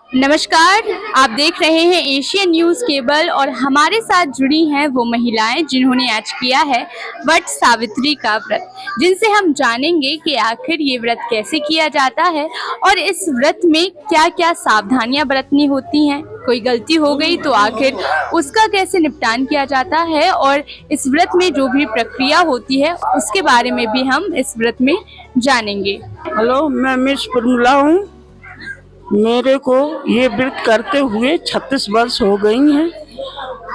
नमस्कार। आप देख रहे हैं एशियन न्यूज़ केबल और हमारे साथ जुड़ी हैं वो महिलाएं जिन्होंने आज किया है वट सावित्री का व्रत, जिनसे हम जानेंगे कि आखिर ये व्रत कैसे किया जाता है और इस व्रत में क्या-क्या सावधानियां बरतनी होती हैं। कोई गलती हो गई तो आखिर उसका कैसे निपटान किया जाता है और इस व्रत में जो भी प्रक्रिया होती है उसके बारे में भी हम इस व्रत में जानेंगे। हेलो, मैं मिस प्रमिला हूँ। मेरे को ये व्रत करते हुए 36 वर्ष हो गई हैं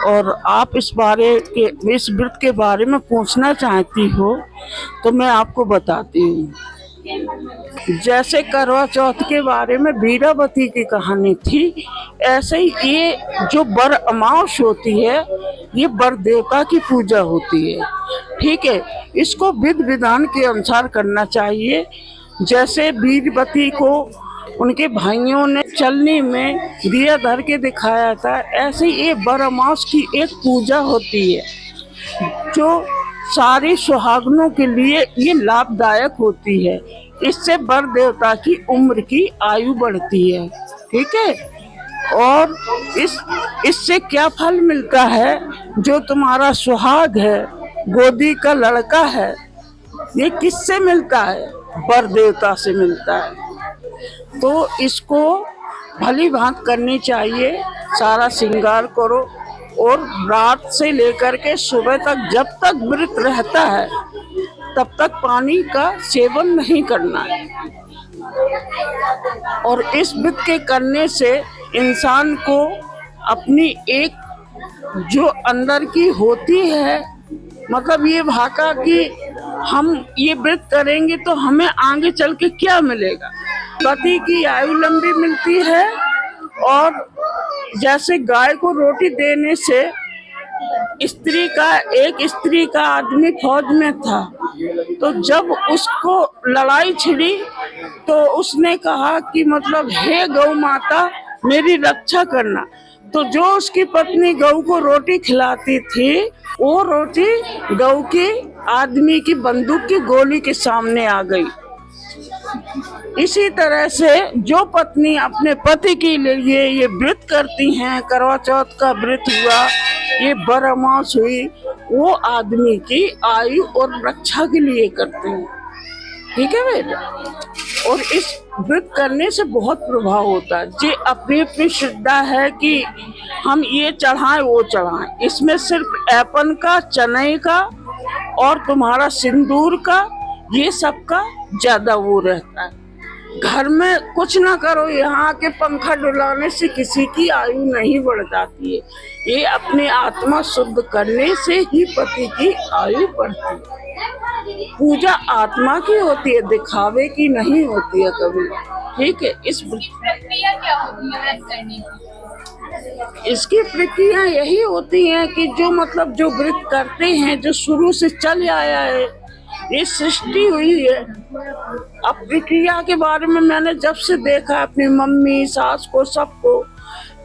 और आप इस व्रत के बारे में पूछना चाहती हो तो मैं आपको बताती हूँ। जैसे करवा चौथ के बारे में वीरावती की कहानी थी, ऐसे ही ये जो बर अमावस होती है, ये बर देवता की पूजा होती है। ठीक है, इसको विधि विधान के अनुसार करना चाहिए। जैसे वीरवती को उनके भाइयों ने चलनी में दिया धर के दिखाया था, ऐसे ही ये बर अमावस की एक पूजा होती है जो सारी सुहागनों के लिए ये लाभदायक होती है। इससे बर देवता की उम्र की आयु बढ़ती है। ठीक है, और इससे क्या फल मिलता है, जो तुम्हारा सुहाग है, गोदी का लड़का है, ये किससे मिलता है? बर देवता से मिलता है। तो इसको भली भांति करनी चाहिए। सारा श्रृंगार करो और रात से लेकर के सुबह तक, जब तक व्रत रहता है तब तक पानी का सेवन नहीं करना है। और इस व्रत के करने से इंसान को अपनी एक जो अंदर की होती है, मतलब ये भाका कि हम ये व्रत करेंगे तो हमें आगे चल के क्या मिलेगा। पति की आयु लंबी मिलती है। और जैसे गाय को रोटी देने से एक स्त्री का आदमी फौज में था, तो जब उसको लड़ाई छिड़ी तो उसने कहा कि मतलब हे गौ माता, मेरी रक्षा करना। तो जो उसकी पत्नी गौ को रोटी खिलाती थी, वो रोटी गौ की आदमी की बंदूक की गोली के सामने आ गई। इसी तरह से जो पत्नी अपने पति के लिए ये व्रत करती हैं, करवा चौथ का व्रत हुआ, ये बर अमावस हुई, वो आदमी की आयु और रक्षा के लिए करते हैं। ठीक है बेटा, और इस व्रत करने से बहुत प्रभाव होता है। जे अपनी अपनी श्रद्धा है कि हम ये चढ़ाएं वो चढ़ाएं। इसमें सिर्फ ऐपन का, चने का और तुम्हारा सिंदूर का, ये सब का ज्यादा वो रहता है। घर में कुछ ना करो, यहाँ के पंखा डुलाने से किसी की आयु नहीं बढ़ जाती है। ये अपनी आत्मा शुद्ध करने से ही पति की आयु बढ़ती है। पूजा आत्मा की होती है, दिखावे की नहीं होती है कभी। ठीक है, इस प्रक्रिया क्या होती है व्रत करने की? इसकी प्रक्रिया यही होती है कि जो मतलब जो व्रत करते हैं, जो शुरू से चल आया है, ये सृष्टि हुई है। अब प्रक्रिया के बारे में मैंने जब से देखा अपनी मम्मी, सास को, सबको,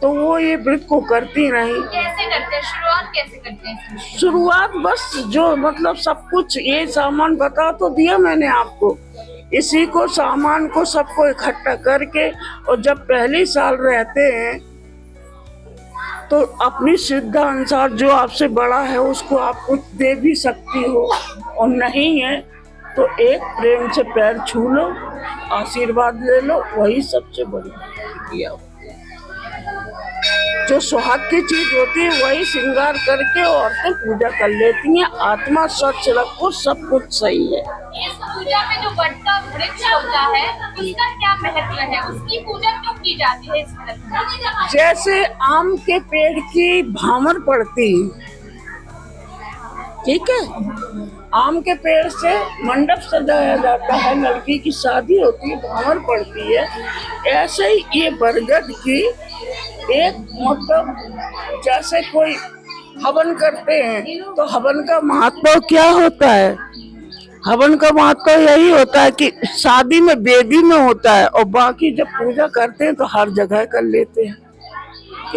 तो वो ये व्रत को करती रही। कैसे करते हैं? शुरुआत कैसे करते हैं? शुरुआत बस जो मतलब सब कुछ, ये सामान बता तो दिया मैंने आपको। इसी को सामान को सबको इकट्ठा करके, और जब पहले साल रहते हैं तो अपनी श्रद्धा अनुसार जो आपसे बड़ा है उसको आप कुछ दे भी सकती हो, और नहीं है तो एक प्रेम से पैर छू लो, आशीर्वाद ले लो, वही सबसे बड़ी क्रिया होती है। जो सुहाग की चीज होती है वही श्रृंगार करके औरतें पूजा कर लेती हैं। आत्मा स्वच्छ रखो, सब कुछ सही है। इस पूजा में जो वट का वृक्ष होता है उसका क्या महत्व है? उसकी पूजा क्यों की जाती है इस व्रत में? जैसे आम के पेड़ की भामर पड़ती है, ठीक है, आम के पेड़ से मंडप सजाया जाता है, लड़की की शादी होती है, भामर पड़ती है। ऐसे ही ये बरगद की एक मतलब, जैसे कोई हवन करते हैं तो हवन का महत्व क्या होता है? हवन का महत्व यही होता है कि शादी में वेदी में होता है, और बाकी जब पूजा करते हैं तो हर जगह कर लेते हैं।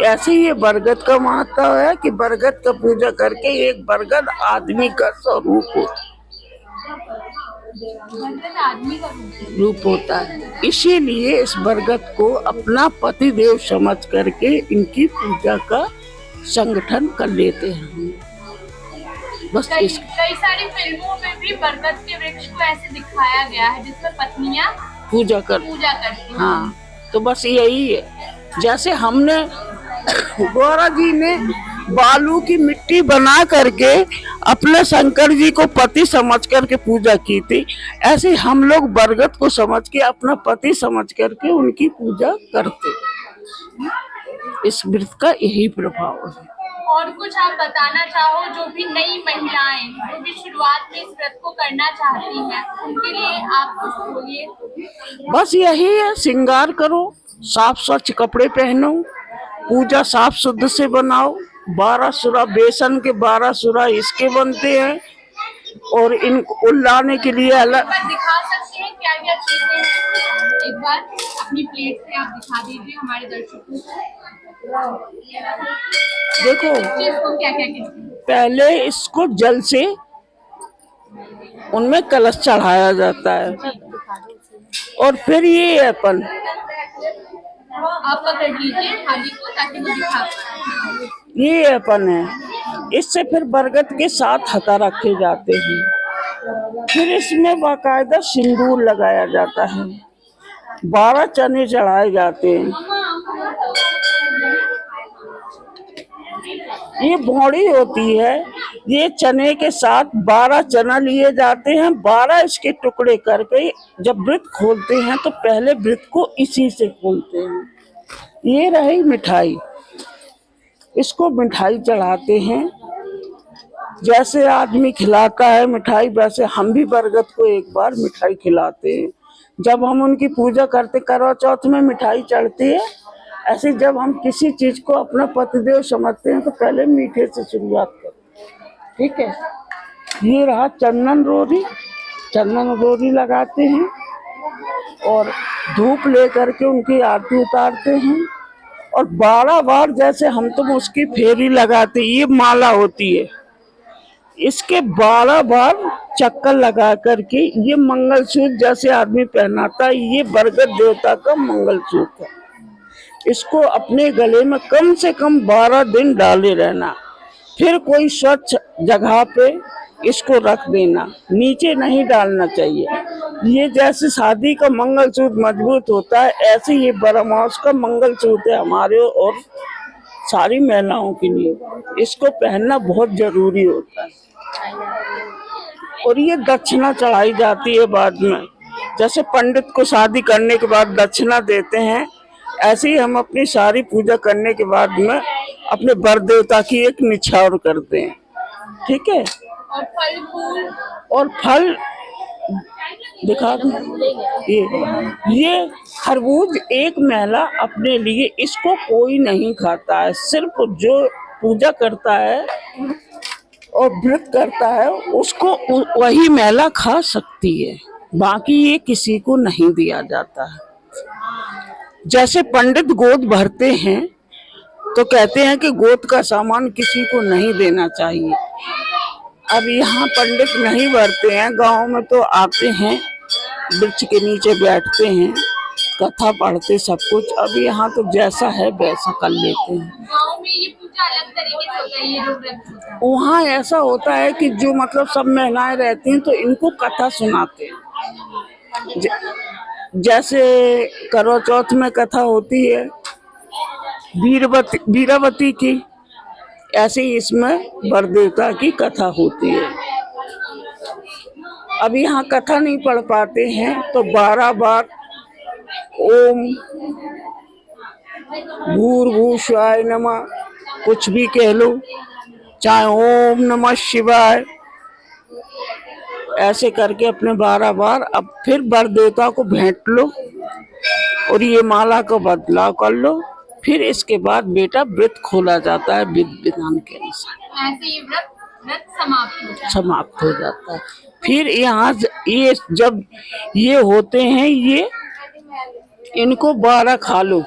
ऐसे ही ये बरगद का महत्व है कि बरगद का पूजा करके, एक बरगद आदमी का स्वरूप होता है। बरगद आदमी का रूप होता है। इसीलिए इस बरगद को अपना पति देव समझ करके इनकी पूजा का संगठन कर लेते हैं हम। बस कई सारी फिल्मों में भी बरगद के वृक्ष को ऐसे दिखाया गया है जिसमें पत्नियां पूजा करती हैं। हाँ, तो बस यही है। जैसे हमने गौरा जी ने बालू की मिट्टी बना करके अपने शंकर जी को पति समझ करके पूजा की थी, ऐसे हम लोग बरगद को समझ के अपना पति समझ करके उनकी पूजा करते। इस व्रत का यही प्रभाव है। और कुछ आप बताना चाहो जो भी नई महिलाएं जो भी शुरुआत में इस व्रत को करना चाहती हैं उनके लिए आप कुछ बोलिए। बस यही है, श्रृंगार करो, साफ स्वच्छ कपड़े पहनो, पूजा साफ शुद्ध से बनाओ। 12 सुरा बेसन के 12 सुरा इसके बनते हैं और इनको उल्लाने के लिए अलग दिखा सकते हैं क्या क्या चीजें हैं? एक बार अपनी प्लेट से आप दिखा दीजिए हमारे दर्शकों को। देखो क्या क्या पहले इसको जल से उनमें कलश चढ़ाया जाता है और फिर ये अपन आप पकड़ लीजिए थाली को ताकि वो दिखा पाए। ये अपन है, इससे फिर बरगद के 7 हता रखे जाते हैं। फिर इसमें बाकायदा सिंदूर लगाया जाता है, 12 चने चढ़ाए जाते हैं। ये भौड़ी होती है, ये चने के साथ 12 चना लिए जाते हैं, 12 इसके टुकड़े करके जब व्रत खोलते हैं तो पहले व्रत को इसी से खोलते हैं। ये रही मिठाई, इसको मिठाई चढ़ाते हैं। जैसे आदमी खिलाता है मिठाई वैसे हम भी बरगद को एक बार मिठाई खिलाते हैं। जब हम उनकी पूजा करते करवा चौथ में मिठाई चढ़ती है, ऐसे जब हम किसी चीज को अपना पतिदेव समझते हैं तो पहले मीठे से शुरुआत करते हैं। ठीक है। ये रहा चंदन रोरी, चंदन रोरी लगाते हैं और धूप लेकर के उनकी आरती उतारते हैं और 12 बार जैसे हम तुम उसकी फेरी लगाते, ये माला होती है, इसके 12 बार चक्कर लगा करके ये मंगलसूत्र जैसे आदमी पहनाता है, ये बरगद देवता का मंगलसूत्र है। इसको अपने गले में कम से कम 12 दिन डाले रहना, फिर कोई स्वच्छ जगह पे इसको रख देना, नीचे नहीं डालना चाहिए। ये जैसे शादी का मंगलसूत्र मजबूत होता है, ऐसे ये ब्रह्मोस का मंगलसूत्र है हमारे और सारी महिलाओं के लिए। इसको पहनना बहुत जरूरी होता है। और ये दक्षिणा चढ़ाई जाती है बाद में, जैसे पंडित को शादी करने के बाद दक्षिणा देते हैं, ऐसे ही हम अपनी सारी पूजा करने के बाद में अपने वर देवता की एक निछावर करते हैं। ठीक है। और फल फूल और फल दिखा दूं, ये खरबूज एक महिला अपने लिए, इसको कोई नहीं खाता है, सिर्फ जो पूजा करता है और व्रत करता है उसको वही महिला खा सकती है, बाकी ये किसी को नहीं दिया जाता है। जैसे पंडित गोद भरते हैं तो कहते हैं कि गोद का सामान किसी को नहीं देना चाहिए। अब यहाँ पंडित नहीं भरते हैं, गांव में तो आते हैं, वृक्ष के नीचे बैठते हैं, कथा पढ़ते सब कुछ। अब यहाँ तो जैसा है वैसा कर लेते हैं। गाँव में ये पूजा अलग तरीके से होता है, ये जो व्रत होता है। वहाँ ऐसा होता है कि जो मतलब सब महिलाएं रहती हैं तो इनको कथा सुनाते हैं। जैसे करवा चौथ में कथा होती है वीरावती की, ऐसे ही इसमें वर देवता की कथा होती है। अब यहाँ कथा नहीं पढ़ पाते हैं तो 12 बार ओम भूर्भुवस्वाय नमः कुछ भी कह लो, चाहे ओम नमः शिवाय, ऐसे करके अपने 12 बार अब फिर वर देवता को भेंट लो और ये माला को बदलाव कर लो। फिर इसके बाद बेटा व्रत खोला जाता है विधि विधान के अनुसार। ऐसे ये व्रत समाप्त हो जाता है। फिर यहाँ ये जब ये होते हैं, ये इनको 12 खा लो,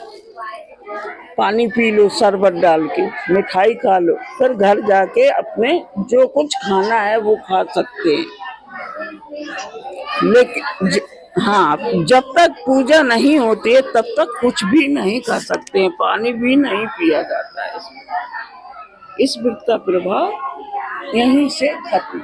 पानी पी लो शरबत डाल के, मिठाई खा लो, फिर घर जाके अपने जो कुछ खाना है वो खा सकते हैं। लेकिन हाँ, जब तक पूजा नहीं होती है तब तक कुछ भी नहीं कर सकते हैं, पानी भी नहीं पिया जाता है। इस व्रत का प्रभाव यहीं से खत्म।